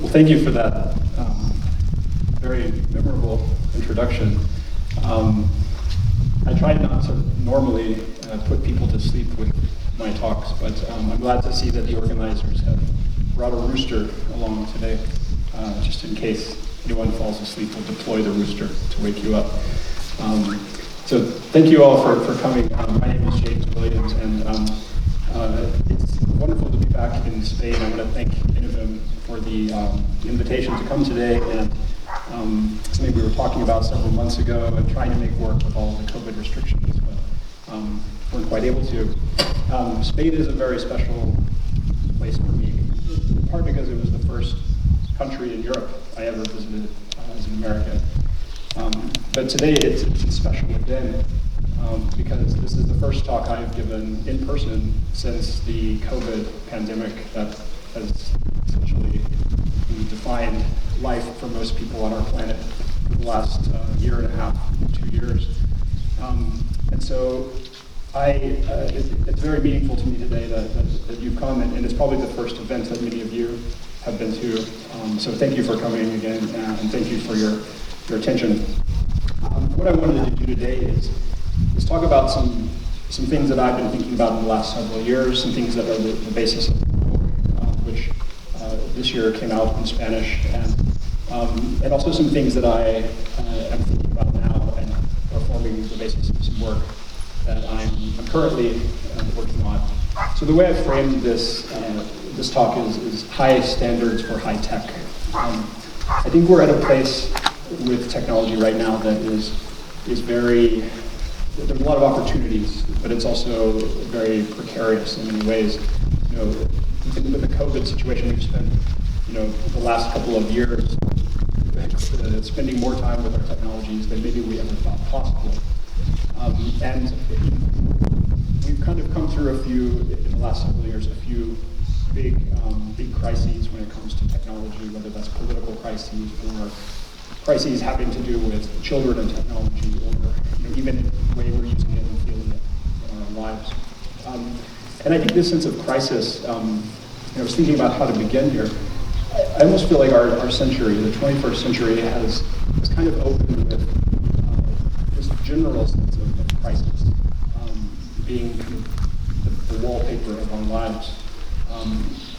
Well, thank you for that very memorable introduction. I try not to normally put people to sleep with my talks, but I'm glad to see that the organizers have brought a rooster along today, just in case anyone falls asleep. We'll deploy the rooster to wake you up. So thank you all for coming. My name is James Williams, and it's wonderful to be back in Spain. I want to thank Innovim for the invitation to come today, and something we were talking about several months ago, and trying to make work with all the COVID restrictions, but weren't quite able to. Spain is a very special place for me, in part because it was the first country in Europe I ever visited as an American. But today it's special again, because this is the first talk I've given in person since the COVID pandemic that has essentially defined life for most people on our planet for the last year and a half, 2 years. And so it's very meaningful to me today that you've come, and it's probably the first event that many of you have been to. So thank you for coming again, and thank you for your attention. What I wanted to do today is talk about some things that I've been thinking about in the last several years, some things that are the basis of the book, which this year came out in Spanish, and also some things that I am thinking about now and are forming the basis of some work that I'm currently working on. So the way I framed this talk is high standards for high tech. I think we're at a place with technology right now that is very, there's a lot of opportunities, but it's also very precarious in many ways. You know, with the COVID situation, we've spent, the last couple of years spending more time with our technologies than maybe we ever thought possible. And we've kind of come through in the last several years, a few big crises when it comes to technology, whether that's political crises or crises having to do with children and technology, or even the way we're using it and feeling it in our lives. And I think this sense of crisis, I was thinking about how to begin here. I almost feel like our century, the 21st century, has kind of opened with this general sense of crisis being kind of the wallpaper of our lives.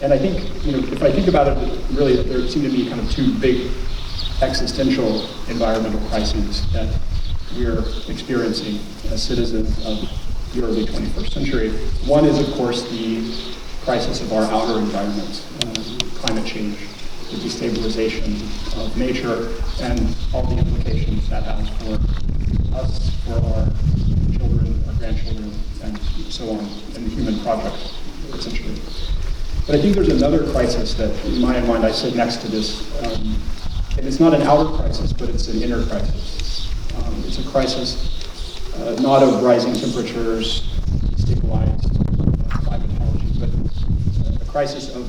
And I think, if I think about it, really, there seem to be kind of two big existential environmental crises that we're experiencing as citizens of the early 21st century. One is, of course, the crisis of our outer environment, climate change, the destabilization of nature, and all the implications that has for us, for our children, our grandchildren, and so on, and the human project, essentially. But I think there's another crisis that, in my mind, I sit next to this, and it's not an outer crisis, but it's an inner crisis. It's a crisis not of rising temperatures, stabilized climatology, but a crisis of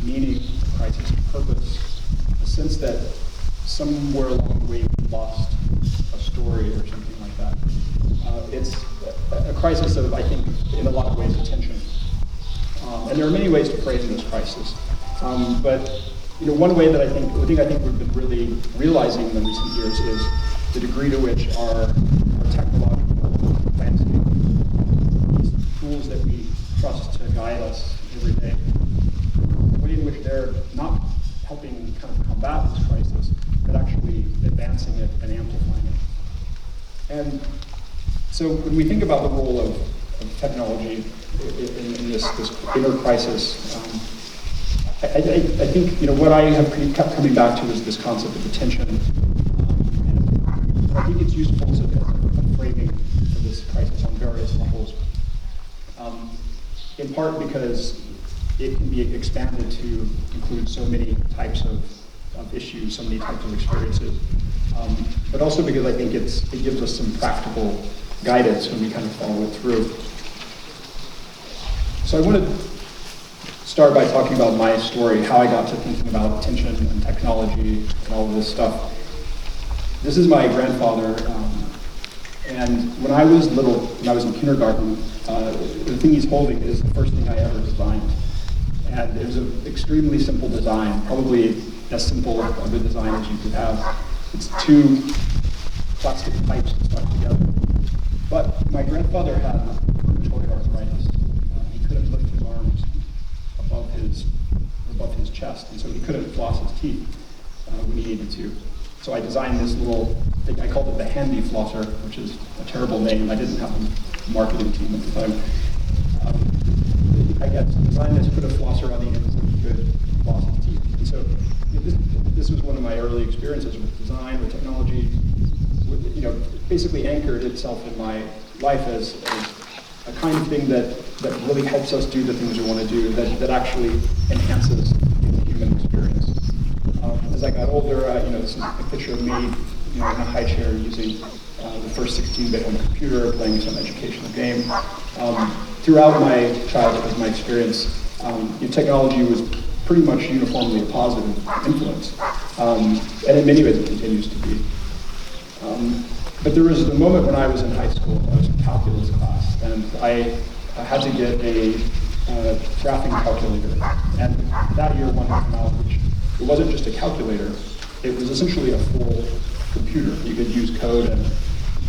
meaning, a crisis of purpose, a sense that somewhere along the way we lost a story or something like that. It's a crisis of, I think, in a lot of ways, attention. And there are many ways to frame this crisis. But one way that I think we've been really realizing in the recent years is the degree to which our technological landscape, these tools that we trust to guide us every day, the way in which they're not helping kind of combat this crisis, but actually advancing it and amplifying it. And so when we think about the role of technology in this inner crisis, I think what I have kept coming back to is this concept of attention. And I think it's useful as a framing for this crisis on various levels. In part because it can be expanded to include so many types of issues, so many types of experiences. But also because I think it gives us some practical guidance when we kind of follow it through. So I want to start by talking about my story, how I got to thinking about attention and technology and all of this stuff. This is my grandfather, and when I was little, when I was in kindergarten, the thing he's holding is the first thing I ever designed. And it was an extremely simple design, probably as simple of a design as you could have. It's two plastic pipes stuck together. But my grandfather had rheumatoid arthritis. He couldn't lift his arms above his chest, and so he couldn't floss his teeth when he needed to. So I designed this little thing. I called it the Handy Flosser, which is a terrible name. I didn't have a marketing team at the time. I got to design this, put a flosser on the end so he could floss his teeth. And so this was one of my early experiences with design, with technology. Basically anchored itself in my life as a kind of thing that really helps us do the things we want to do, that actually enhances the human experience. As I got older, this is a picture of me, in a high chair using the first 16-bit home computer, playing some educational game. Throughout my childhood, my experience, technology was pretty much uniformly a positive influence, and in many ways it continues to be. But there was a moment when I was in high school. I was in calculus class, and I had to get a graphing calculator. And that year, one had come out, which it wasn't just a calculator; it was essentially a full computer. You could use code and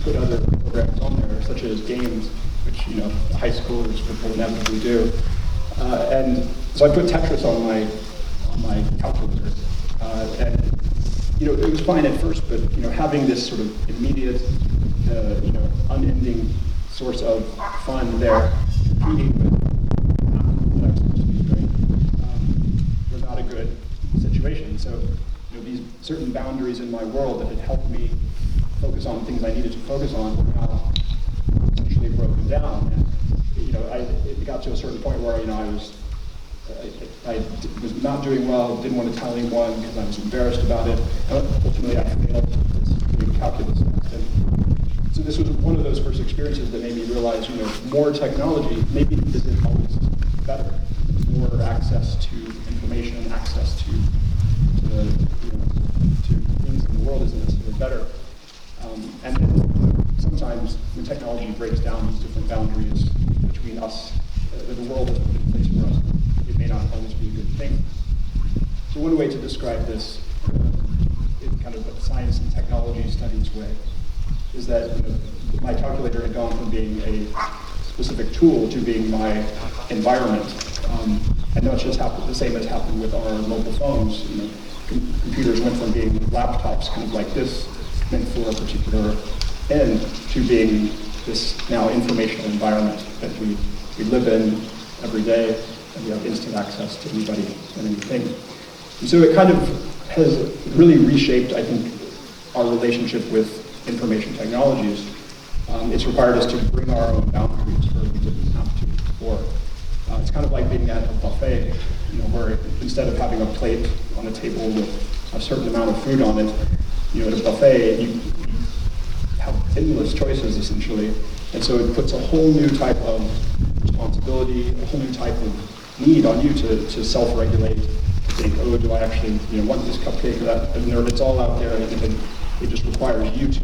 put other programs on there, such as games, which high schoolers will inevitably do. And so I put Tetris on my calculator, and it was fine at first, but having this sort of immediate, unending source of fun there, competing with what I was supposed to be doing, was not a good situation. So these certain boundaries in my world that had helped me focus on things I needed to focus on were now essentially broken down. And it got to a certain point where I was not doing well, didn't want to tell anyone because I was embarrassed about it. And ultimately, I failed this calculus test. And so this was one of those first experiences that made me realize, more technology maybe isn't always better. More access to information, access to things in the world isn't necessarily better. And then sometimes when technology breaks down these different boundaries between us, the world has put in place for us, it may not always be a good thing. So one way to describe this in kind of a science and technology studies way is that my calculator had gone from being a specific tool to being my environment. And not just the same as happened with our mobile phones. Computers went from being laptops, kind of like this, meant for a particular end, to being this now informational environment that we live in every day, and we have instant access to anybody and anything. And so it kind of has really reshaped, I think, our relationship with information technologies. It's required us to bring our own boundaries where we didn't have to before. It's kind of like being at a buffet, where instead of having a plate on a table with a certain amount of food on it, at a buffet, you have endless choices, essentially. And so it puts a whole new type of responsibility, a whole new type of need on you to self-regulate, to think, oh, do I actually want this cupcake or that? And it's all out there, and it just requires you to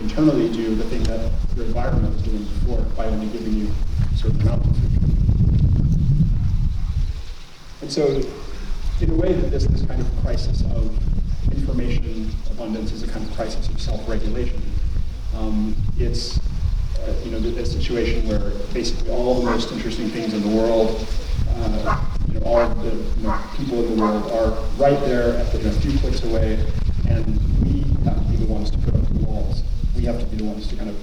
internally do the thing that your environment was doing before by only giving you a certain amount of food. And so, in a way, that this kind of crisis of information abundance is a kind of crisis of self-regulation. It's a situation where basically all the most interesting things in the world, all of the people in the world are right there at a few clicks away, and we have to be the ones to put up the walls. We have to be the ones to kind of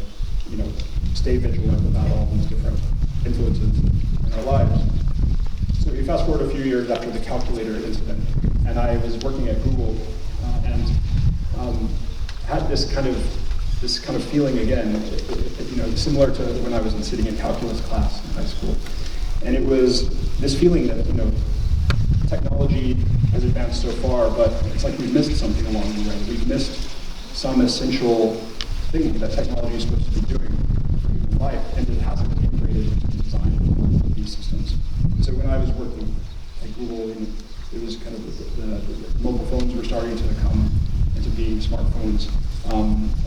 stay vigilant about all these different influences in our lives. So we fast forward a few years after the calculator incident, and I was working at Google and had this kind of feeling again, similar to when I was sitting in calculus class in high school. And it was this feeling that technology has advanced so far, but it's like we've missed something along the way. We've missed some essential thing that technology is supposed to be doing for human life, and it hasn't been integrated into the design of these systems. So when I was working at Google, it was kind of the mobile phones were starting to come into being smartphones,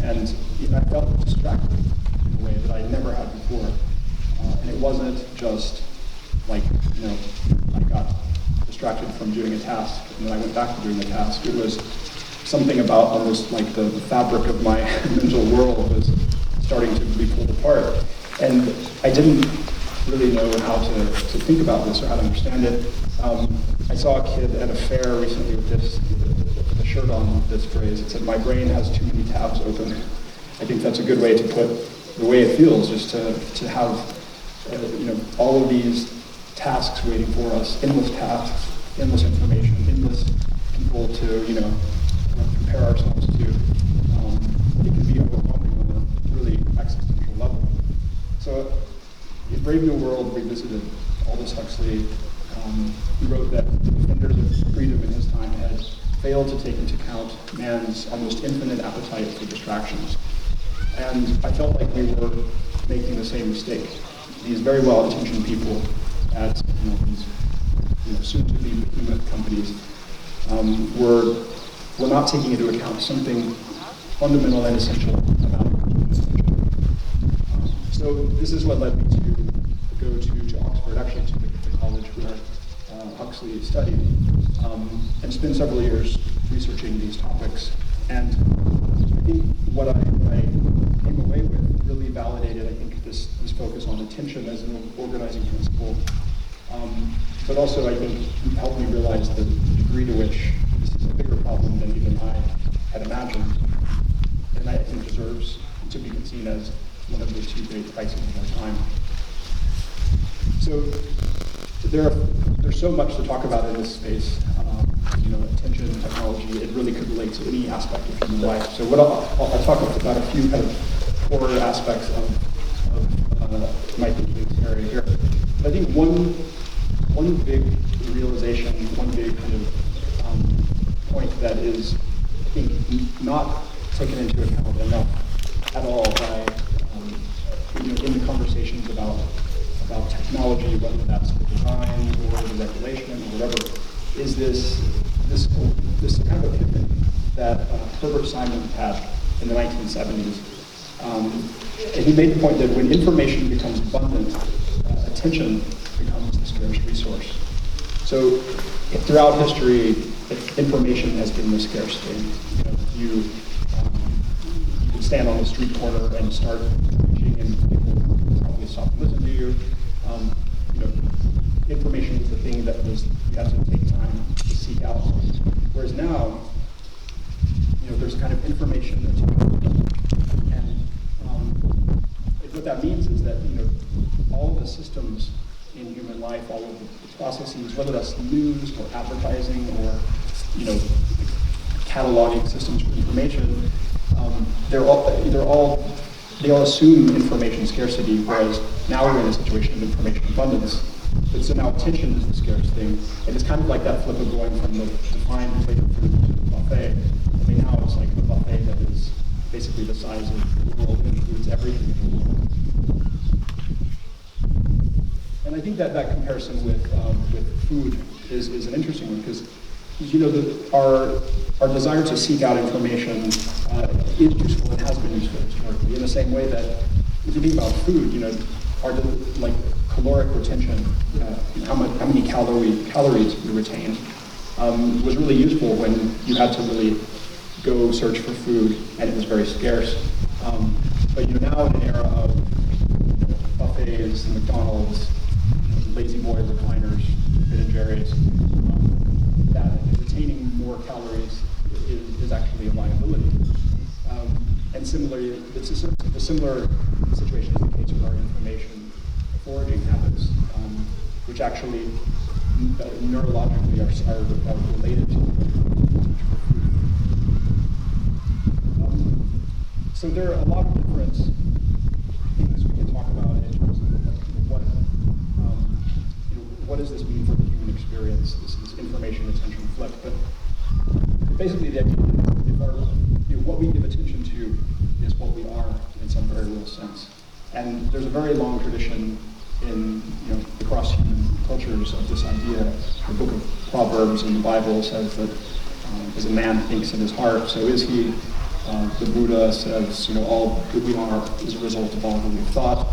and I felt distracted in a way that I never had before. And it wasn't just like I got distracted distracted from doing a task, and then I went back to doing the task. It was something about almost like the fabric of my mental world was starting to be pulled apart. And I didn't really know how to think about this or how to understand it. I saw a kid at a fair recently with a shirt on with this phrase. It said, "My brain has too many tabs open." I think that's a good way to put the way it feels, just to have all of these tasks waiting for us, endless tasks, endless information, endless people to compare ourselves to. It can be overwhelming on a really existential level. So in Brave New World, we visited Aldous Huxley. He wrote that the defenders of freedom in his time had failed to take into account man's almost infinite appetite for distractions. And I felt like we were making the same mistake. These very well-intentioned people at these soon-to-be behemoth companies were not taking into account something fundamental and essential about attention. So this is what led me to go to Oxford, actually to the college where Huxley studied, and spend several years researching these topics. And I think what I came away with really validated, I think, this focus on attention as an organizing principle, but also I think helped me realize the degree to which this is a bigger problem than even I had imagined, and I think deserves to be seen as one of the two great crises of our time. So there's so much to talk about in this space. Attention, technology, it really could relate to any aspect of human life. So what I'll talk about a few kind of core aspects of my thinking area here. I think one big realization, one big kind of point that is, I think, not taken into account enough at all by in the conversations about technology, whether that's the design or the regulation or whatever, is this kind of epiphany that Herbert Simon had in the 1970s. And he made the point that when information becomes abundant, attention becomes the scarce resource. So throughout history, information has been the scarce thing. You can stand on the street corner and start preaching, and people probably stop and listen to you. Information was the thing that you had to take time to seek out. Whereas now, there's kind of information that's and what that means is that all of the systems in human life, all of the processes, whether that's news or advertising or cataloging systems for information, they all assume information scarcity, whereas now we're in a situation of information abundance. But so now attention is the scarce thing, and it's kind of like that flip of going from the defined plate of food to the buffet. I mean, now it's like a buffet that is basically the size of the world and includes everything in the world. And I think that comparison with food is an interesting one, because our desire to seek out information is useful and has been useful historically. In the same way that if you think about food, our caloric retention, how many calories we retain, was really useful when you had to really go search for food and it was very scarce. But now in an era of buffets, McDonald's, lazy boy recliners, Ben and Jerry's, that retaining more calories is actually a liability. And similarly, the similar situation is the case with our information foraging habits, which actually neurologically are related to so there are a lot of different things we can talk about in terms of what does this mean for the human experience, this information attention flip. But basically the idea is what we give attention to is what we are in some very real sense. And there's a very long tradition in across human cultures of this idea. The book of Proverbs in the Bible says that as a man thinks in his heart, so is he. The Buddha says, all that we are is a result of all that we've thought.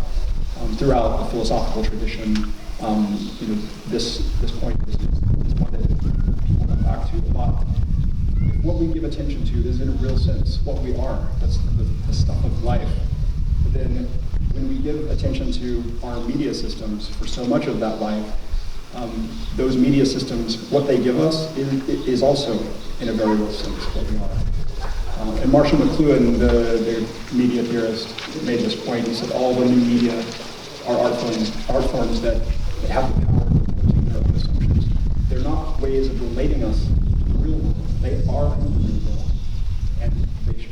Throughout the philosophical tradition, this point is one that what we give attention to is in a real sense what we are. That's the stuff of life. But then when we give attention to our media systems for so much of that life, those media systems, what they give us is also, in a very real sense, what we are. And Marshall McLuhan, the media theorist, made this point. He said all the new media are art forms that have the power of imposing their own assumptions. They're not ways of relating us to the real world. They are in the real world. And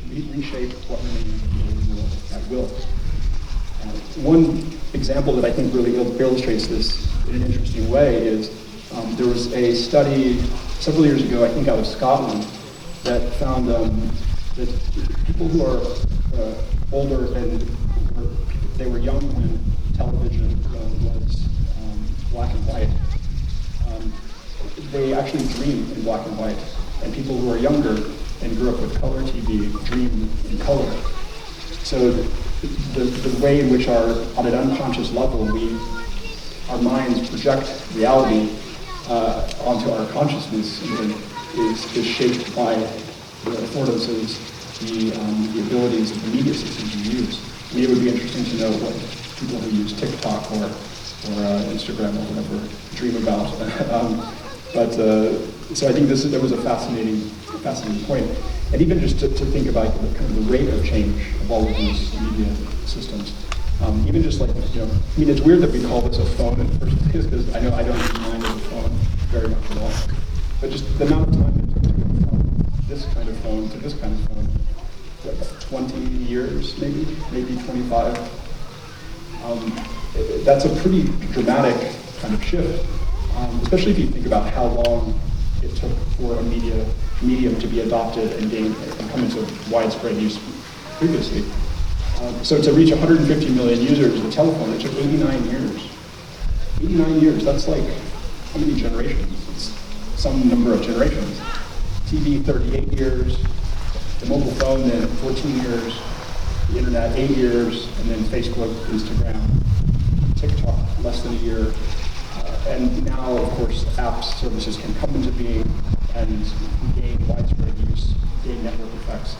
they reshape what remains of the real world at will. One example that I think really illustrates this in an interesting way is there was a study several years ago, I think out of Scotland, that found that people who are older and they were young when television was black and white, they actually dream in black and white. And people who are younger and grew up with color TV dream in color. So the way in which on an unconscious level, our minds project reality onto our consciousness is shaped by the affordances, the abilities of the media systems you use. I mean, it would be interesting to know what people who use TikTok or Instagram or whatever dream about. So I think that was a fascinating point. And even just to think about kind of the rate of change of all of these media systems. Even just like, I mean, it's weird that we call this a phone in the first place, because I know I don't use mine as a phone very much at all. But just the amount of time it took to go from this kind of phone to this kind of phone, what, 20 years, maybe 25. That's a pretty dramatic kind of shift, especially if you think about how long it took for a medium to be adopted and come into widespread use previously. So to reach 150 million users of the telephone, it took 89 years. 89 years, that's like, how many generations? It's some number of generations. TV, 38 years, the mobile phone then 14 years, the internet 8 years, and then Facebook, Instagram, TikTok, less than a year. And now, of course, apps, services can come into being and gain widespread use, gain network effects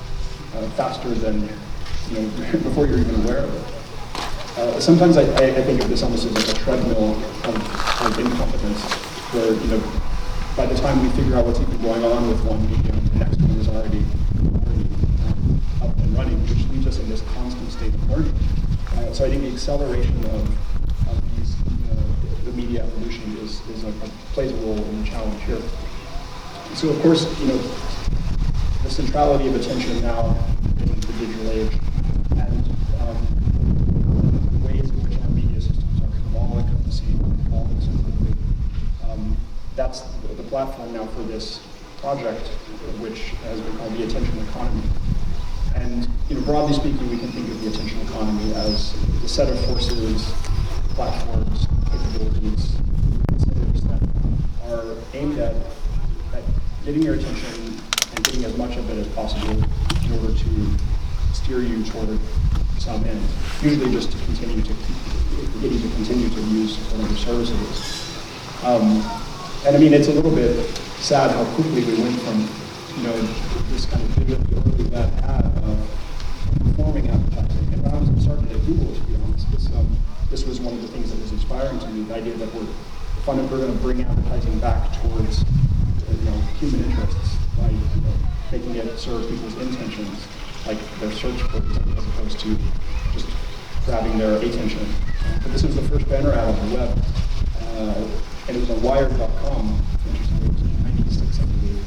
faster than before you're even aware of it. Sometimes I think of this almost as like a treadmill of incompetence, where by the time we figure out what's even going on with one medium, the next one is already up and running, which leaves us in this constant state of learning. So I think the acceleration of these, the media evolution plays a role in the challenge here. So of course, the centrality of attention now in the digital age, and the ways in which our media systems are kind of all encompassing, evolving so quickly. That's the platform now for this project, which has been called the attention economy. And broadly speaking, we can think of the attention economy as the set of forces, platforms, capabilities, incentives that are aimed at getting your attention and getting as much of it as possible in order to steer you toward some end. Usually just to continue to get you to continue to use whatever services. And I mean, it's a little bit sad how quickly we went from this kind of early web ad of performing advertising. And when I was started at Google, to be honest, this was one of the things that was inspiring to me, the idea that we're going to bring advertising back towards human interests by making it serve people's intentions, like their search queries, as opposed to just grabbing their attention. But this was the first banner ad on the web, and it was on Wired.com. Interestingly, it was in '96, I believe.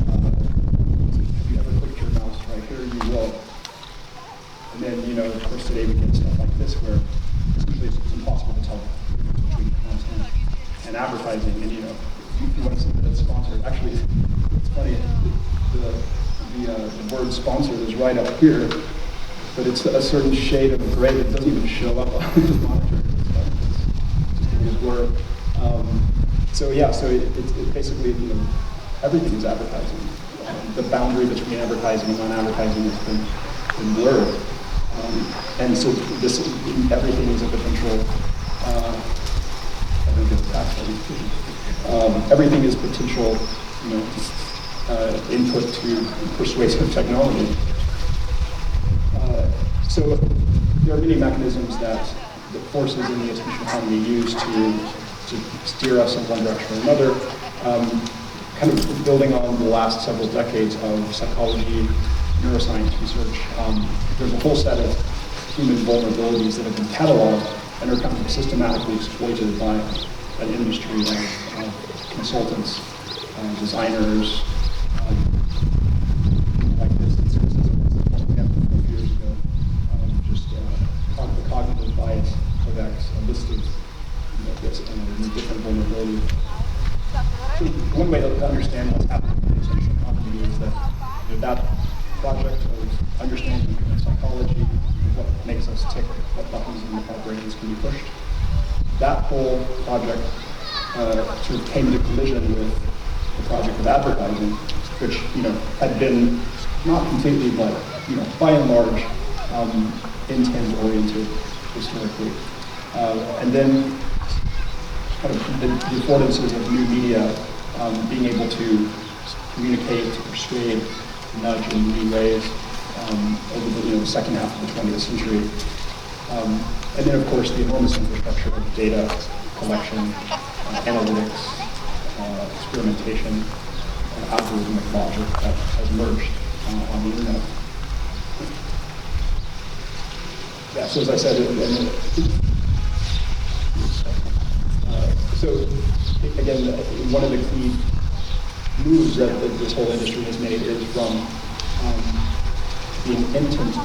Have you ever clicked your mouse right here? You will. And then, of course, today we get stuff like this, where essentially it's impossible to tell the difference between content and advertising. And if you want to see that it's sponsored, actually, it's funny. The word sponsored is right up here, but it's a certain shade of gray that doesn't even show up on the monitor. It's just a blur. So it basically, everything is advertising. The boundary between advertising and non-advertising has been blurred. And so everything is a potential, everything is potential, input to persuasive technology. So there are many mechanisms that the forces in the institutional economy use to steer us in one direction or another. Kind of building on the last several decades of psychology, neuroscience research, there's a whole set of human vulnerabilities that have been cataloged and are kind of systematically exploited by an industry of consultants, designers, like this. This is a few years ago. Just the cognitive bias codex, a list of different vulnerabilities. So one way to understand what's happening in the institutional economy is that that project of understanding human psychology, what makes us tick, what buttons in our brains can be pushed. That whole project sort of came into collision with the project of advertising, which had been not completely, but by and large, intent-oriented historically, and then kind of the affordances of new media, being able to communicate, to persuade, to nudge in new ways over the second half of the 20th century. And then, of course, the enormous infrastructure of data collection, analytics, experimentation, algorithmic logic that has emerged on the internet. Yeah, so as I said, so again, one of the key moves that this whole industry has made is from being intent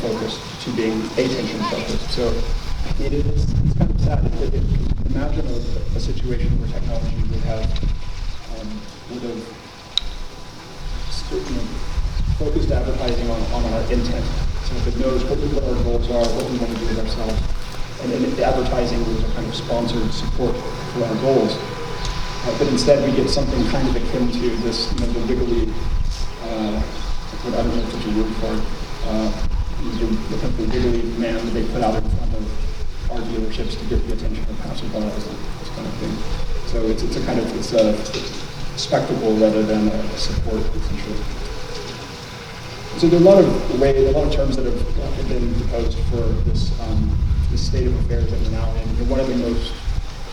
focused to being attention focused. So it's kind of sad. Imagine a situation where technology would have focused advertising on our intent. So if it knows what our goals are, what we want to do with ourselves, and then the advertising was a kind of sponsored support for our goals. But instead we get something kind of akin to this, the wiggly, I don't know if it's a word for the wiggly man that they put out in front of our dealerships to get the attention of passersby, this kind of thing. So it's a spectacle rather than a support, essentially. So there are a lot of terms that have been proposed for this state of affairs that we're now in. And one of the most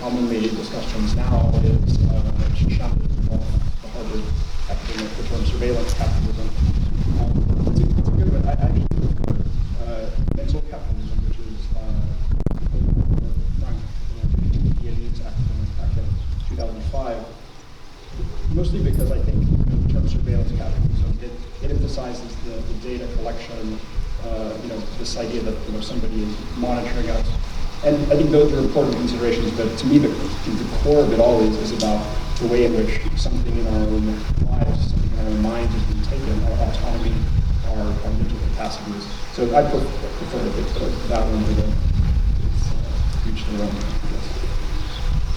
commonly discussed terms now is the Harvard academic, the term surveillance capitalism. It's a good one. I actually prefer mental capitalism, which is Frank, the News academic back in 2005. Mostly because I think the term surveillance capitalism, it emphasizes the data collection, this idea that somebody is monitoring us. And I think those are important considerations, but to me the core of it all is about the way in which something in our own lives, something in our own minds is being taken, our autonomy, our mental capacities. So I prefer that one to each their own.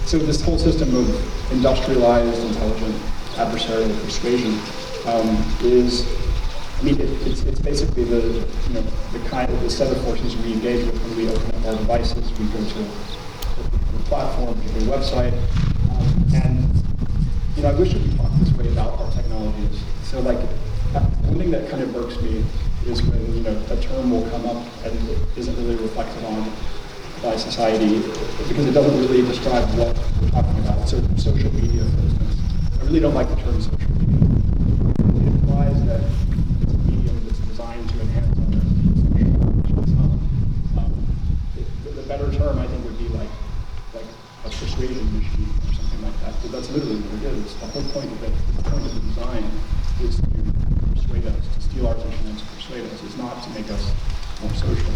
So this whole system of industrialized, intelligent, adversarial persuasion is, it's basically the kind of the set of forces we engage with when we open up our devices. We go to a platform, to a website, and I wish we could talk this way about our technologies. So one thing that kind of irks me is when a term will come up and it isn't really reflected on by society because it doesn't really describe what we're talking about. So social media, for instance, I really don't like the term social media. It implies that it's a medium that's designed to enhance our social. The better term, I think, would be like a persuasion machine or something like that. But that's literally what it is. The whole point of it, the point of the design, is to persuade us, to steal our attention and to persuade us. It's not to make us more social.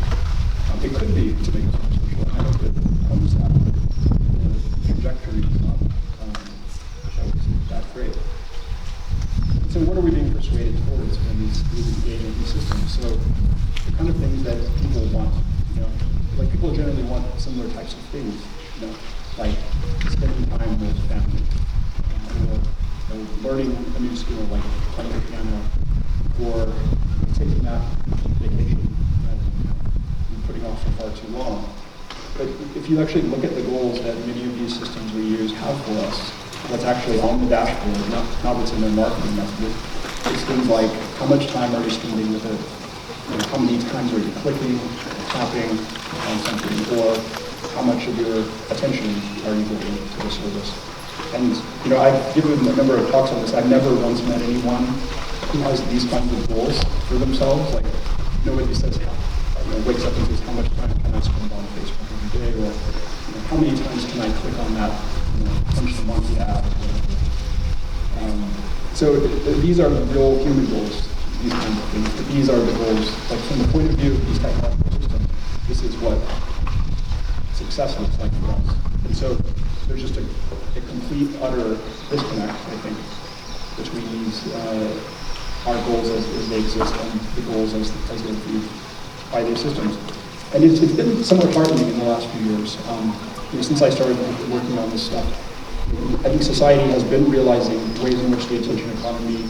It could be to make us more social. I hope it comes out. The trajectory is not that great. So what are we being persuaded towards when these engage in these systems? So the kind of things that people want, people generally want similar types of things, like spending time with family, or learning a new skill like playing the piano, or taking that vacation and putting off for far too long. But if you actually look at the goals that many of these systems we use have for us, what's actually on the dashboard, not what's in their marketing message. It's things like how much time are you spending with it, how many times are you clicking, tapping on something, or how much of your attention are you giving to the service. And I've given a number of talks on this. I've never once met anyone who has these kinds of goals for themselves. Like nobody says, wakes up and says, how much time can I spend on Facebook every day, or how many times can I click on that punch the monkey ad, or whatever. So these are the real human goals, these kinds of things. But these are the goals, like from the point of view of these technological systems, this is what success looks like for us. And so there's just a complete, utter disconnect, I think, between these our goals as they exist and the goals as they're viewed by these systems. And it's been somewhat heartening in the last few years. Since I started working on this stuff, I think society has been realizing ways in which the attention economy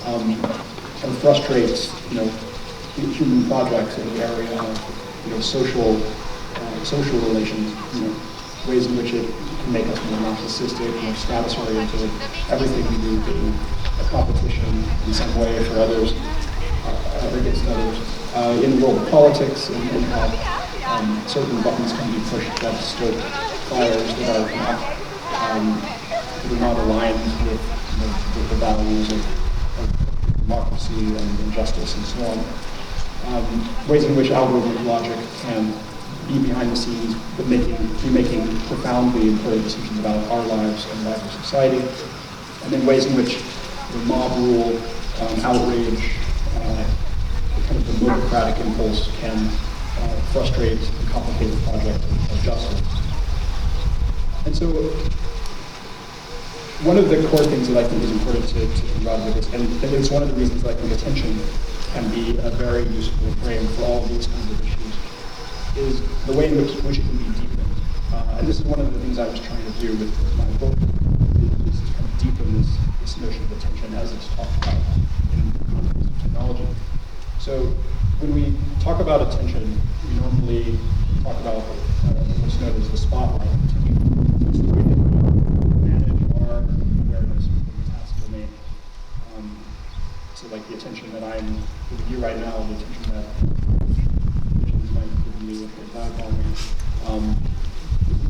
kind of frustrates, human projects in the area of, social relations, ways in which it can make us more narcissistic, more status-oriented. Everything we do being a competition in some way for others, against others. In the world of politics, and how certain buttons can be pushed that stoke fires that are not aligned with the values of democracy and justice and so on. Ways in which algorithmic logic can be behind the scenes, but be making profoundly important decisions about our lives and the lives of society. And then ways in which the mob rule, outrage, kind of the democratic impulse can frustrate and complicate the project of justice. And so one of the core things that I think is important to think about with this, and it's one of the reasons that I think attention can be a very useful frame for all of these kinds of issues, is the way in which it can be deepened. And this is one of the things I was trying to do with my book, is to kind of deepen this notion of attention as it's talked about in the context of technology. So when we talk about attention, we normally talk about what's known as the spotlight. It's the way that we manage our awareness within the task domain. So like the attention that I'm giving you right now, the attention that is giving me with your dialogue,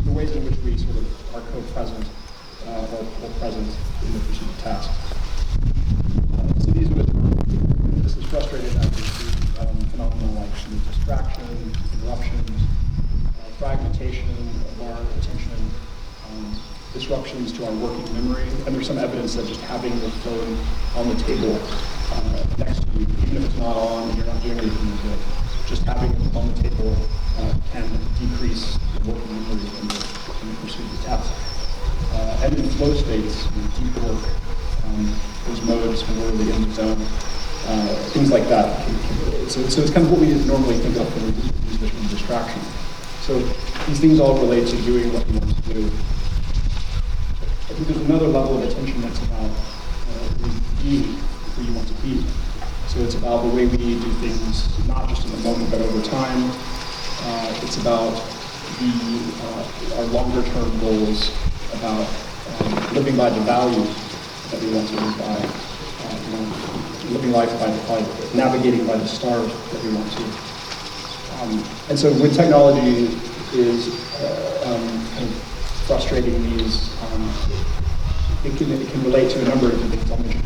the ways in which we sort of are co-present or present in the pursuit of tasks. So this is frustrated phenomena like distraction, interruptions, fragmentation of our attention, disruptions to our working memory. And there's some evidence that just having the phone on the table next to you, even if it's not on and you're not doing anything with it, just having it on the table can decrease the working memory in the pursuit of the task. And in flow states, deep work, those modes when we're really in the zone, things like that. So it's kind of what we normally think of when we use this from distraction. So these things all relate to doing what you want to do. I think there's another level of attention that's about being who you want to be. So it's about the way we do things, not just in the moment, but over time. It's about our longer-term goals, about living by the values that we want to live by, living life by navigating by the stars that we want to. And so when technology is kind of frustrating these, it can relate to a number of different things I'll mention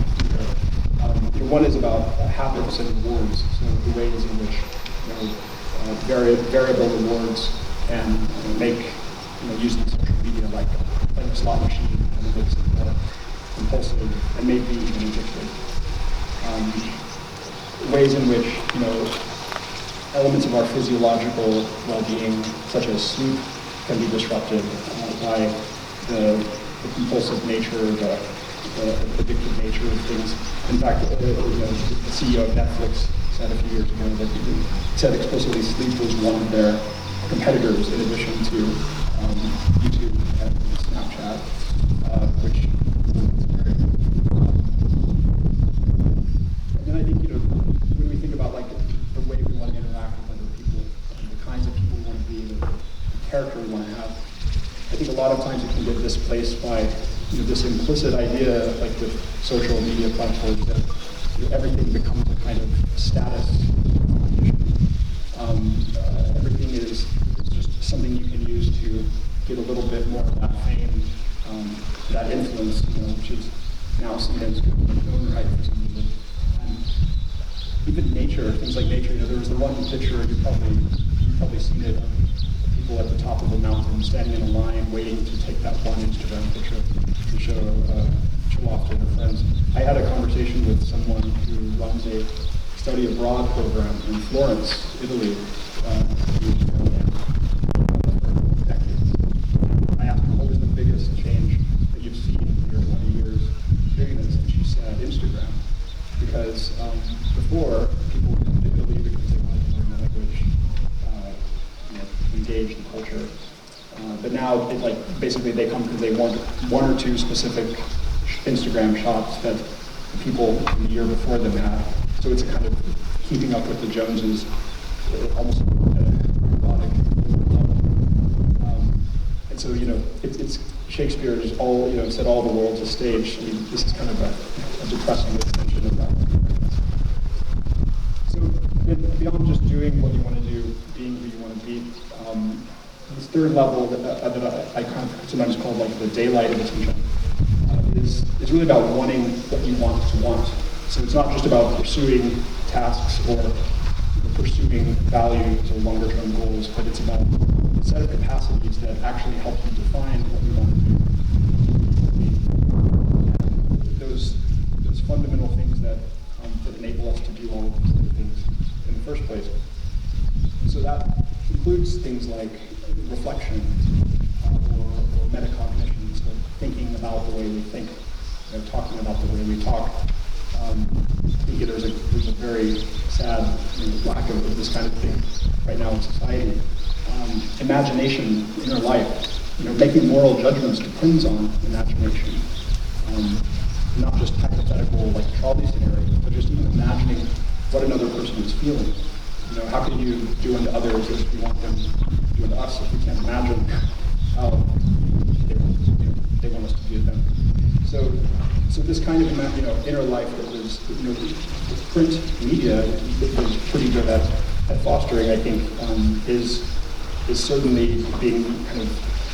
here. One is about habits and rewards, so the ways in which variable rewards can make using social media like playing a slot machine kind of makes it more compulsive and maybe even addictive. Ways in which elements of our physiological well-being, such as sleep, can be disrupted by the compulsive nature, the addictive nature of things. In fact, the CEO of Netflix said a few years ago that he said explicitly sleep was one of their competitors in addition to YouTube and Snapchat, which is very and then I think, when we think about like the way we want to interact with other people, and the kinds of people we want to be, the character we want to have, I think a lot of times it can get displaced by this implicit idea, like with social media platforms, that everything becomes a kind of status competition. Everything is just something you can use to get a little bit more of that fame, that influence, which is now seen as good in its own right for some reason. And even nature, things like nature, there was the one picture, you've probably seen it, of people at the top of a mountain standing in a line waiting to take that one Instagram picture to show off to their friends. I had a conversation with someone who runs a study abroad program in Florence, Italy, for decades. I asked her, what was the biggest change that you've seen in your 20 years doing this? And she said, Instagram. Because before, people would come to Italy because they wanted to learn the language, engage the culture. But now, basically they come because they want one or two specific Instagram shots that the people in the year before them had. So it's a kind of keeping up with the Joneses, almost robotic level. And so, it's Shakespeare is all, said all the world's a stage. I mean, this is kind of a depressing extension of that. So beyond just doing what you want to do, being who you want to be, this third level that I kind of sometimes call like the daylight of attention is really about wanting what you want to want. So it's not just about pursuing tasks or pursuing values or longer term goals, but it's about a set of capacities that actually help you define what you want to do. And those fundamental things that enable us to do all of these other things in the first place. And so that includes things like reflection or metacognition, so thinking about the way we think, talking about the way we talk. I think there's a very sad lack of this kind of thing right now in society. Imagination, inner life, making moral judgments depends on imagination. Not just hypothetical, like trolley scenarios, but just even imagining what another person is feeling. How can you do unto others as we want them to do unto us if we can't imagine how they want us to do them? So this kind of inner life that was the print media was pretty good at fostering, I think, is certainly being kind of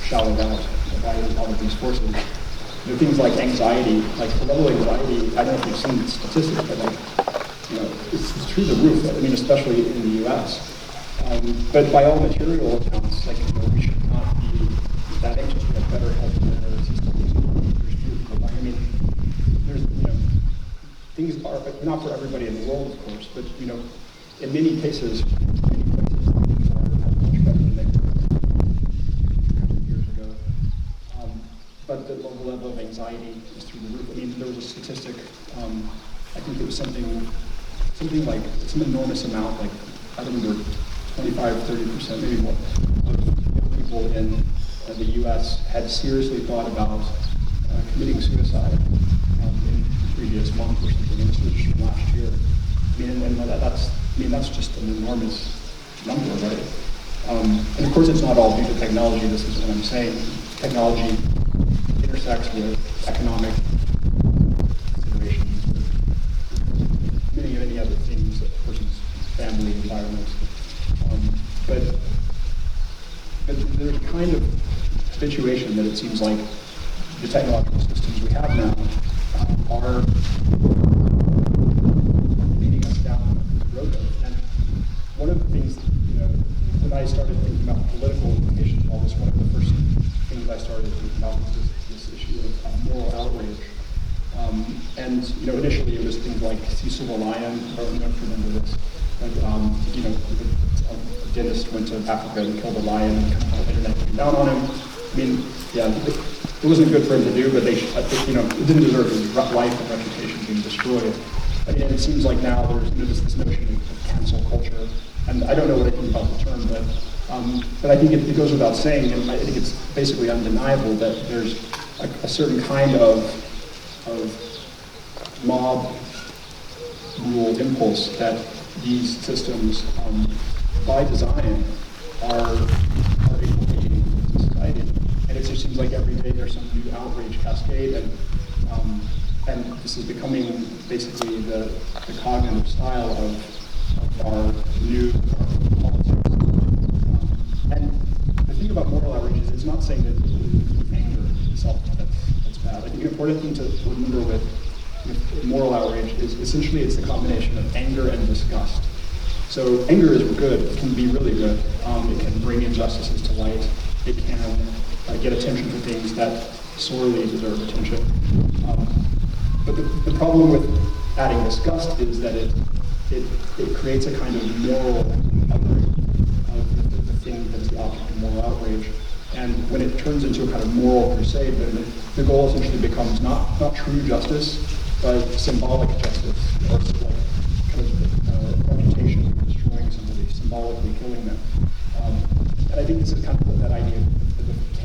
shallowed out by a lot of these forces. Things like anxiety, like level anxiety. I don't know if you've seen the statistics, but it's through the roof. I mean, especially in the U.S. But by all material accounts, we should not be that anxious. We have better health and better systems. I mean, there's things are not for everybody in the world, of course, but in many cases, things are much better than they were a couple of years ago. But the level of anxiety is through the roof. I mean, there was a statistic. I think it was something like some enormous amount, like I don't remember, 25-30%, maybe more, of young people in the U.S. had seriously thought about committing suicide in the previous month or something. And this was just from last year. I mean, that's just an enormous number, right? And of course, it's not all due to technology. This is what I'm saying. Technology intersects with economic considerations, with many other things, a person's family, environment. But there's a kind of habituation that it seems like the technological systems we have now are leading us down the road of. And one of the things, when I started thinking about political implications of all this, one of the first things I started thinking about was this issue of moral outrage. And initially it was things like Cecil the Lion. I don't know if you remember this, but a dentist went to Africa and killed a lion, and the internet came down on him. I mean, yeah, it wasn't good for him to do, but it didn't deserve his life and reputation being destroyed. And it seems like now there's this notion of cancel culture, and I don't know what I think about the term, but I think it goes without saying, and I think it's basically undeniable that there's a certain kind of mob rule impulse that these systems, by design, are inculcating into society. And it just seems like every day there's some new outrage cascade, and this is becoming basically the cognitive style of our new politics. And the thing about moral outrage is it's not saying that anger itself that's bad. I think an important thing to remember with moral outrage is essentially it's the combination of anger and disgust. So anger is good, it can be really good. It can bring injustices to light. It can get attention for things that sorely deserve attention. But the problem with adding disgust is that it creates a kind of moral othering of the thing that is the object of moral outrage. And when it turns into a kind of moral crusade, then the goal essentially becomes not true justice, but symbolic justice, or like kind of reputation of destroying somebody, symbolically killing them. And I think this is kind of what that idea of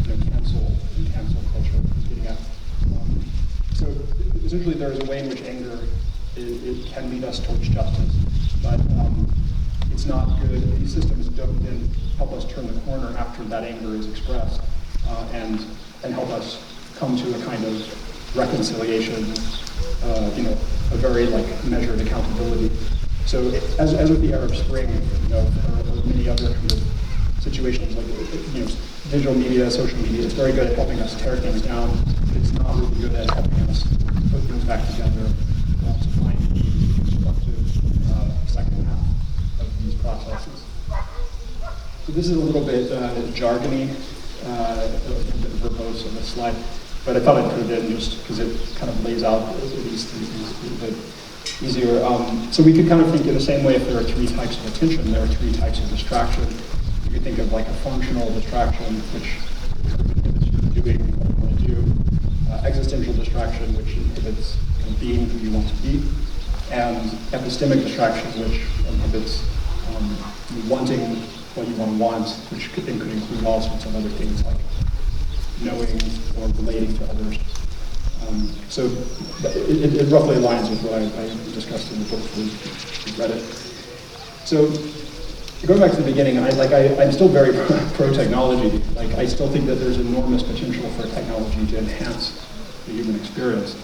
the cancel culture is getting at. So essentially there is a way in which anger it can lead us towards justice, but it's not good. These systems don't then help us turn the corner after that anger is expressed, and help us come to a kind of reconciliation, a very measured accountability. So as with the Arab Spring, or many other kind of situations like digital media, social media, it's very good at helping us tear things down. It's not really good at helping us put things back together to find the constructive second half of these processes. So this is a little bit jargony, a bit verbose on this slide, but I thought I'd put it in just because it kind of lays out these things a little bit easier. So we could kind of think in the same way if there are three types of attention, there are three types of distraction. You could think of like a functional distraction, which inhibits you from doing what you want to do, existential distraction, which inhibits being who you want to be, and epistemic distraction, which inhibits wanting what you want to want, which could include all sorts of other things like knowing or relating to others. So it roughly aligns with what I discussed in the book if you've read it. So going back to the beginning, I'm still very pro-technology. I still think that there's enormous potential for technology to enhance the human experience.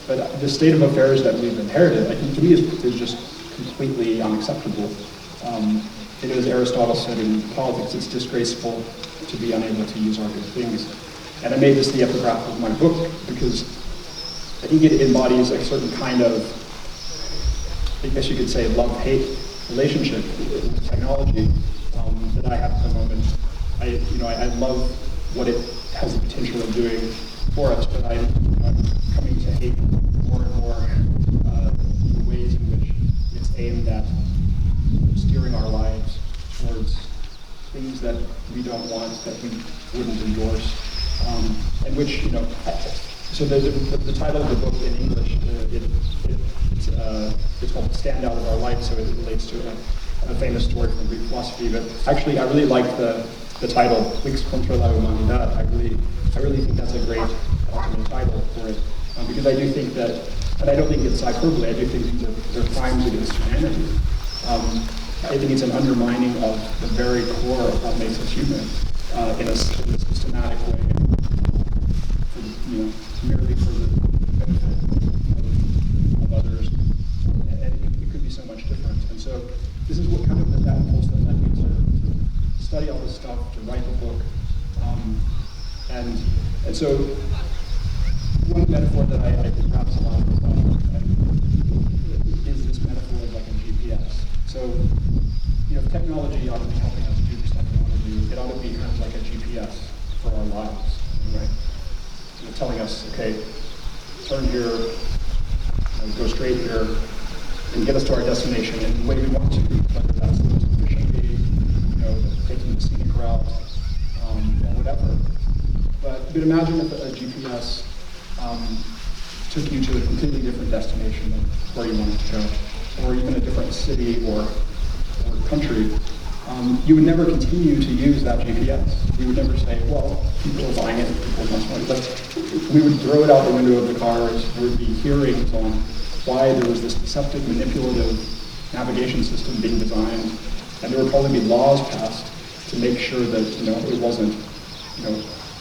But the state of affairs that we've inherited, I think to me is just completely unacceptable. As Aristotle said in Politics, it's disgraceful to be unable to use our good things. And I made this the epigraph of my book because I think it embodies a certain kind of, I guess you could say, love-hate relationship with technology that I have at the moment. I love what it has the potential of doing for us, but I'm coming to hate more and more the ways in which it's aimed at steering our lives towards things that we don't want, that we wouldn't endorse, and which, so the title of the book in English, it's called Stand Out of Our Life, so it relates to a famous story from Greek philosophy, but actually I really like the title, Lix contra la humanidad. I really think that's a great ultimate title for it, because I do think that, and I don't think it's hyperbole, I do think they're crimes against humanity. I think it's an undermining of the very core of what makes us human in a systematic way, merely for the benefit of others, and it could be so much different. And so this is what kind of that impulse that led me to study all this stuff, to write the book, and so one metaphor that I think wraps a lot of this up is this metaphor of like a GPS. So, technology ought to be helping us do the stuff we want to do. It ought to be kind of like a GPS for our lives, right? Telling us, okay, turn here, go straight here, and get us to our destination in the way we want to, whether that's the most efficiently, taking the scenic route, or whatever. But imagine if a GPS took you to a completely different destination than where you wanted to go, or even a different city or country. You would never continue to use that GPS. You would never say, well, people are buying it, people must want it. But we would throw it out the window of the cars. There would be hearings on why there was this deceptive, manipulative navigation system being designed. And there would probably be laws passed to make sure that, it wasn't,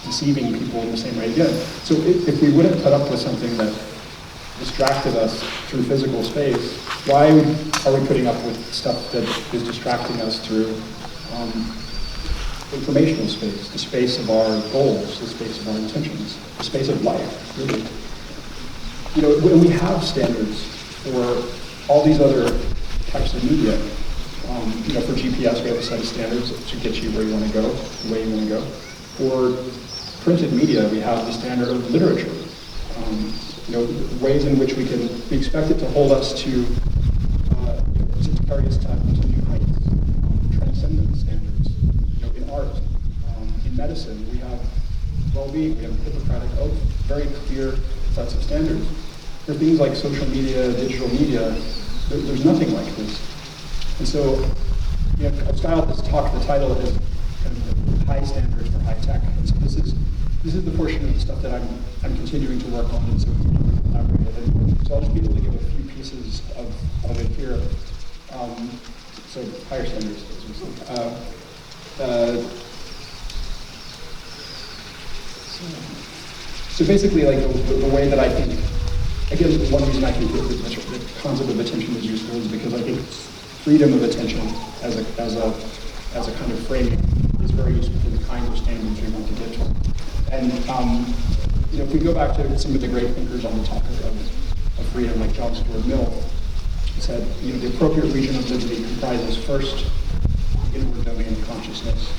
deceiving people in the same way again. So if we wouldn't put up with something that distracted us through physical space, why are we putting up with stuff that is distracting us through informational space, the space of our goals, the space of our intentions, the space of life, really? You know, when we have standards for all these other types of media, you know, for GPS, we have a set of standards to get you where you want to go, the way you want to go. For printed media, we have the standard of literature. You know, ways in which we expect it to hold us to carry us to new heights, transcendent standards. You know, in art, in medicine, we have well-being, we have Hippocratic oath, very clear sets of standards. For things like social media, digital media, there's nothing like this. And so, you know, I've styled this talk, the title is kind of high standards for high tech. And so this is the portion of the stuff that I'm continuing to work on, and so it's being collaborated. And so I'll just be able to give a few pieces of it here. So higher standards. So basically, like the way that I think, again, one reason I think the concept of attention is useful is because I think freedom of attention as a kind of framing is very useful for the kind of standards we want to get to. And you know, if we go back to some of the great thinkers on the topic of freedom, like John Stuart Mill, he said, you know, the appropriate region of liberty comprises first the inward domain of consciousness,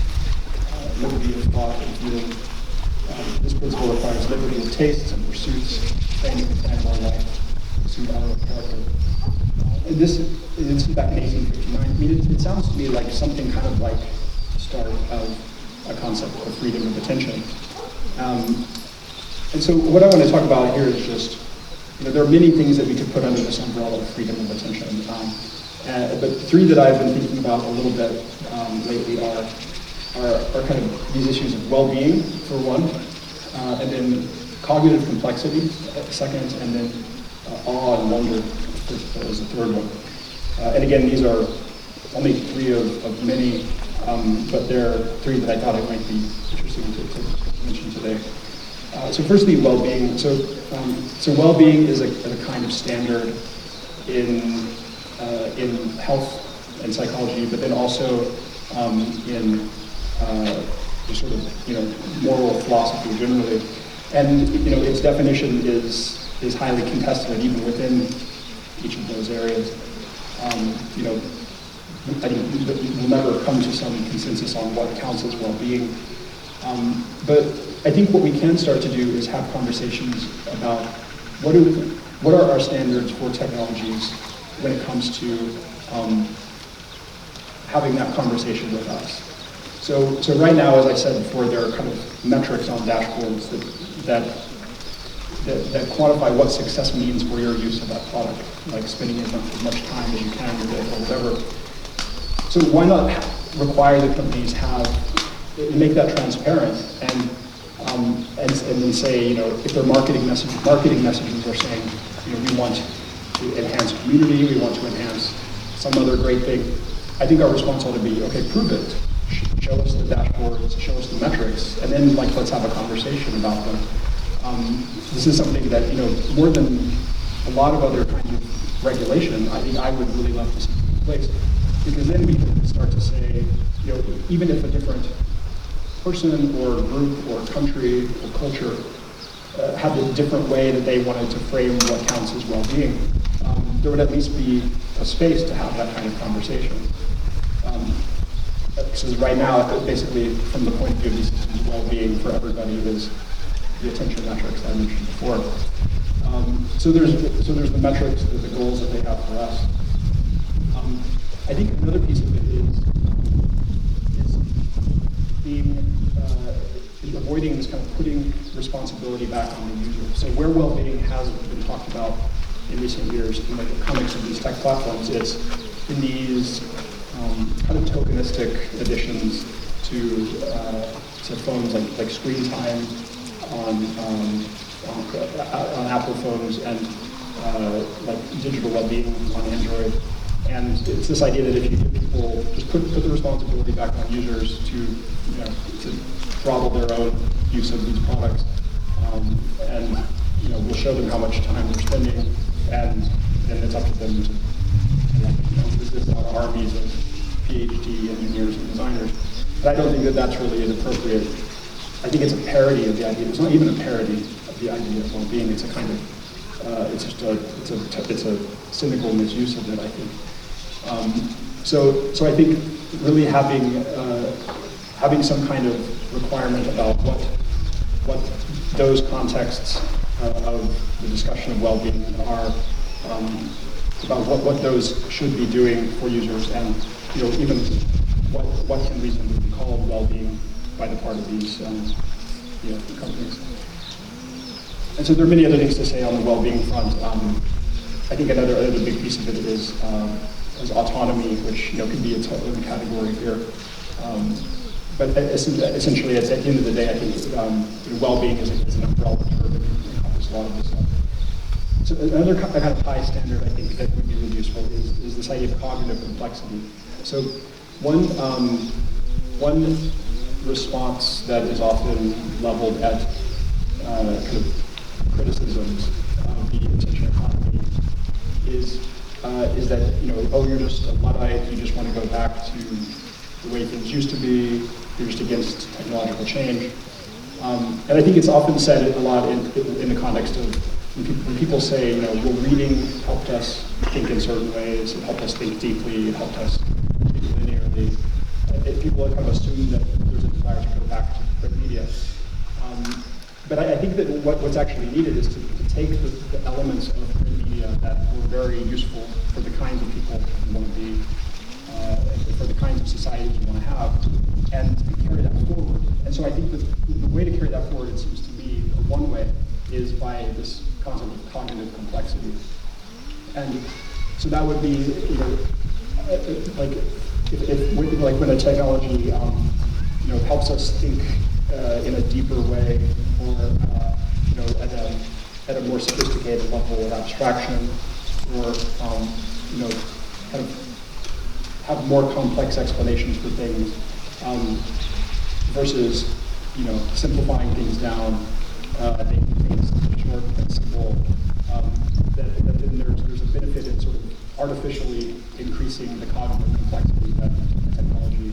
liberty of thought and feeling. This principle requires liberty of tastes and pursuits, training and plan of our life, pursuit of our character. And this is back in 1859. I mean, it sounds to me like something kind of like the start of a concept of freedom of attention. And so what I want to talk about here is just, you know, there are many things that we could put under this umbrella of freedom of attention. But three that I've been thinking about a little bit lately are kind of these issues of well-being, for one, and then cognitive complexity, second, and then awe and wonder as the third one. And again, these are only three of many, but there are three that I thought it might be interesting to mention today. So firstly, well-being. So well-being is a kind of standard in health and psychology, but then also in sort of, you know, moral philosophy generally. And, you know, its definition is highly contested even within each of those areas. You know, I think we'll never come to some consensus on what counts as well-being. But I think what we can start to do is have conversations about what are our standards for technologies when it comes to having that conversation with us. So right now, as I said before, there are kind of metrics on dashboards that quantify what success means for your use of that product, like spending as much time as you can with it or whatever. So why not require the companies make that transparent and then say, you know, if their marketing messages are saying, you know, we want to enhance community, we want to enhance some other great thing, I think our response ought to be, okay, prove it. Show us the dashboards, show us the metrics, and then let's have a conversation about them. This is something that, you know, more than a lot of other kinds of regulation, I think I would really love to see in place, because then we can start to say, you know, even if a different person or group or country or culture had a different way that they wanted to frame what counts as well-being, there would at least be a space to have that kind of conversation. Because right now, basically, from the point of view of these systems, well-being for everybody is the attention metrics that I mentioned before. So there's the metrics, the goals that they have for us. I think another piece of it is avoiding this kind of putting responsibility back on the user. So where well-being has been talked about in recent years in the context of these tech platforms is in these kind of tokenistic additions to phones, like screen time on Apple phones and like digital well-being on Android. And it's this idea that if you give people, just put the responsibility back on users to throttle their own use of these products, and we'll show them how much time they're spending, and then it's up to them to, this is not armies of PhD engineers and designers. But I don't think that that's really an appropriate. I think it's a parody of the idea. It's not even a parody of the idea of well-being. It's a kind of, it's a cynical misuse of it, I think. So I think really having some kind of requirement about what those contexts of the discussion of well-being are, about what those should be doing for users, and even what can reasonably be called well-being by the part of these companies. And so there are many other things to say on the well-being front. I think another big piece of it is autonomy, which can be its own category here. But essentially, at the end of the day, I think well-being is an umbrella term that encompasses a lot of this stuff. So another kind of high standard I think that would be really useful is this idea of cognitive complexity. So one response that is often leveled at kind of criticisms of the attention economy is that you're just a Luddite, you just want to go back to the way things used to be, you're just against technological change. And I think it's often said a lot in the context of when people say, well, reading helped us think in certain ways, it helped us think deeply, it helped us think linearly. People kind of assume that there's a desire to go back to print media. But I think that what's actually needed is to take the elements of print media that were very useful for the kinds of people you want to be, for the kinds of societies you want to have, and carry that forward. And so I think that the way to carry that forward, it seems to me, or one way, is by this concept of cognitive complexity. And so that would be, like when a technology, helps us think in a deeper way, or at a more sophisticated level of abstraction, or kind of have more complex explanations for things, versus simplifying things down, making things short and simple. That then there's a benefit in sort of artificially increasing the cognitive complexity that the technology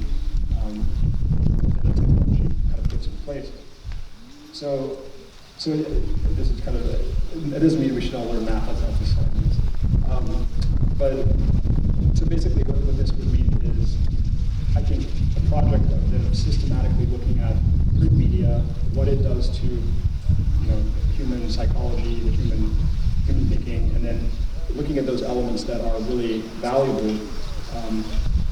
kind of puts in place. So this is kind of it doesn't mean we should all learn math. That's not the science. But so basically, what this would mean is, I think, a project of systematically looking at print media, what it does to human psychology, the human thinking, and then looking at those elements that are really valuable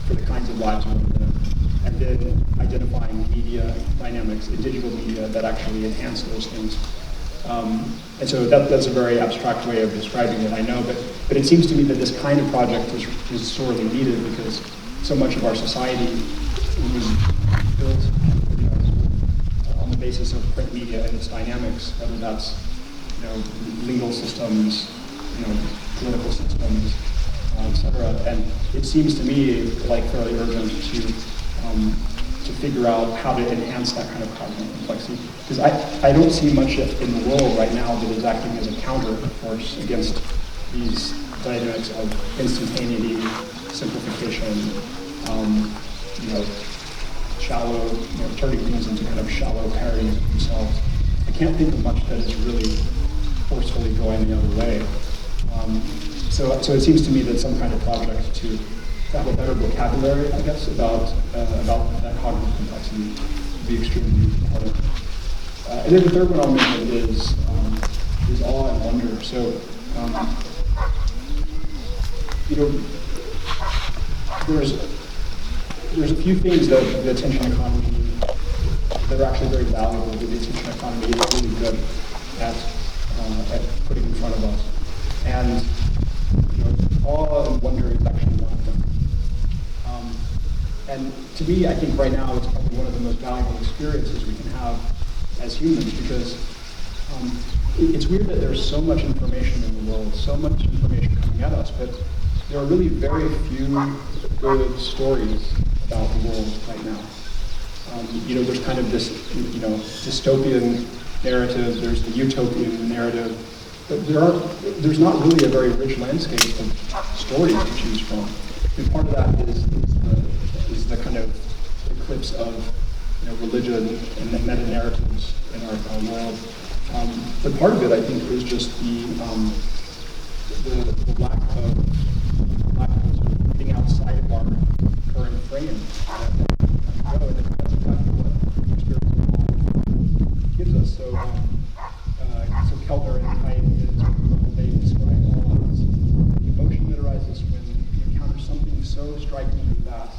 for the kinds of lives we want to live, and then identifying media dynamics in digital media that actually enhance those things. And so that's a very abstract way of describing it, I know, but it seems to me that this kind of project is sorely needed, because so much of our society was built on the basis of print media and its dynamics, whether that's legal systems, political systems, etc. And it seems to me like fairly urgent to figure out how to enhance that kind of cognitive complexity. Because I don't see much in the world right now that is acting as a counter force against these dynamics of instantaneity, simplification, shallow, turning things into kind of shallow parodies of themselves. I can't think of much that is really forcefully going the other way. So it seems to me that some kind of project to have a better vocabulary, I guess, about that cognitive complexity would be extremely important. And then the third one I'll mention is awe and wonder. So, there's a few things that the attention economy that are actually very valuable. The attention economy is really good at putting in front of us, and awe and wonder is actually one of them. And to me, I think right now it's probably one of the most valuable experiences we can have as humans, because it's weird that there's so much information in the world, so much information coming at us, but there are really very few good stories about the world right now. There's kind of this, dystopian narrative, there's the utopian narrative, but there's not really a very rich landscape of stories to choose from. And part of that is the kind of eclipse of religion and the meta-narratives in our world. But part of it, I think, is just the lack of sort of getting outside of our current frame. And that's exactly what experience gives us. So Kellner and Haidt, they describe all as the emotion that arises when you encounter something so strikingly vast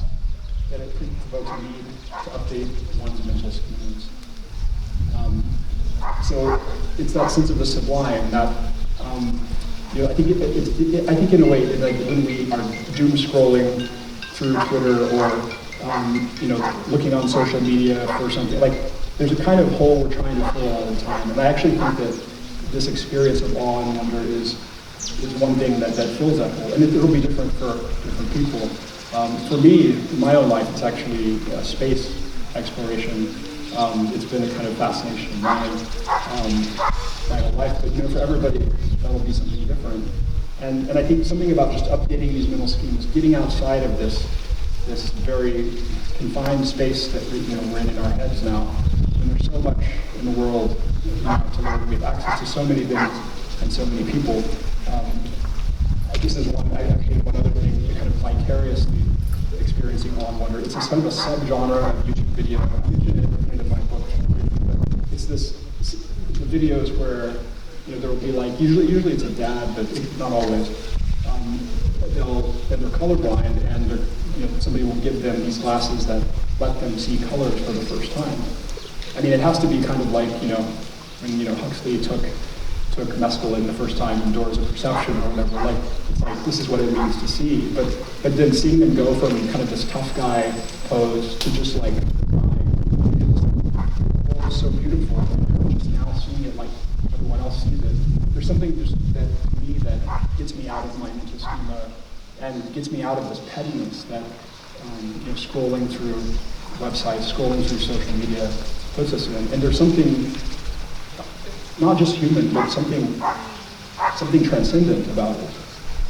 that it provokes a need to update one's mental schemes. So it's that sense of the sublime that I think in a way, like when we are doom scrolling through Twitter or looking on social media for something, like there's a kind of hole we're trying to fill all the time. And I actually think that this experience of awe and wonder is one thing that fills that hole. And it'll be different for different people. For me, in my own life, it's actually space exploration. It's been a kind of fascination of mine my whole life, but for everybody, that'll be something different. And I think something about just updating these mental schemes, getting outside of this very confined space that we're in our heads now, and there's so much in the world to learn. We have access to so many things and so many people. This is one other thing, kind of vicariously experiencing awe and wonder. It's a sort of a subgenre of YouTube video. I mentioned it at the end of my book, but it's the videos where there will be like usually it's a dad, but not always. They're colorblind, and somebody will give them these glasses that let them see colors for the first time. I mean, it has to be kind of like when Huxley took mescaline the first time in Doors of Perception or whatever. Like it's like this is what it means to see, but then seeing them go from kind of this tough guy pose to just like the world is so beautiful, and just now seeing it like everyone else sees it. There's something just that to me that gets me out of my mental schema and gets me out of this pettiness that scrolling through websites, scrolling through social media puts us in. And there's something not just human, but something transcendent about it.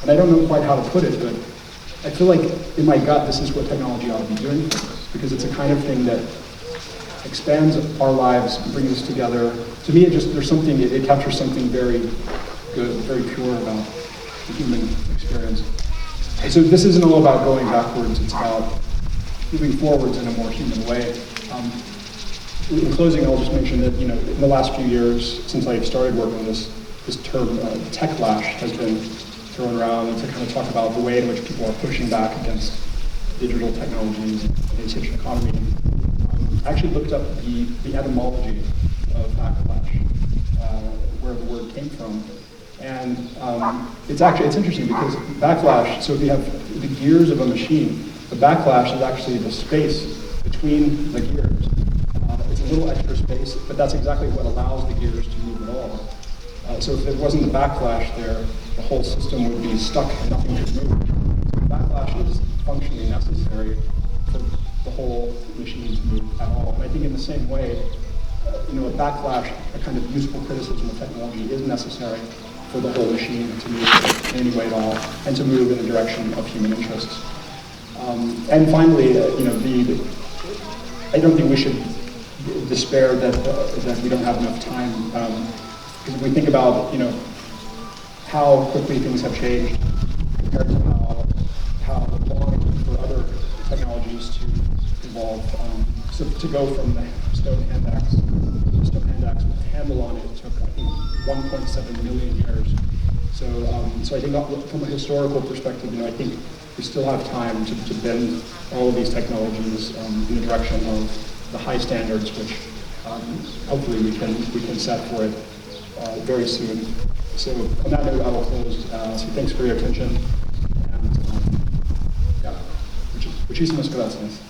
And I don't know quite how to put it, but I feel like in my gut, this is what technology ought to be doing for us, because it's a kind of thing that expands our lives, brings us together. To me, it captures something very good, very pure about the human experience. And so this isn't all about going backwards, it's about moving forwards in a more human way. In closing, I'll just mention that in the last few years, since I started working on this term techlash has been thrown around to kind of talk about the way in which people are pushing back against digital technologies and the attention economy. I actually looked up the etymology of backlash, where the word came from, and it's interesting because backlash. So if you have the gears of a machine, the backlash is actually the space between the gears. It's a little extra space, but that's exactly what allows the gears to move at all. So if there wasn't the backlash there, the whole system would be stuck and nothing could move. So the backlash is functionally necessary for the whole machine to move at all. And I think in the same way, a backlash, a kind of useful criticism of technology is necessary for the whole machine to move in any way at all, and to move in the direction of human interests. And finally, I don't think we should despair that we don't have enough time. Because if we think about, how quickly things have changed compared to how long it took for other technologies to evolve. So to go from the stone hand axe with the handle on it took, I think, 1.7 million years. So I think from a historical perspective, I think we still have time to bend all of these technologies in the direction of the high standards, which hopefully we can set for it very soon. So on that note, I will close. So thanks for your attention, and muchísimas gracias.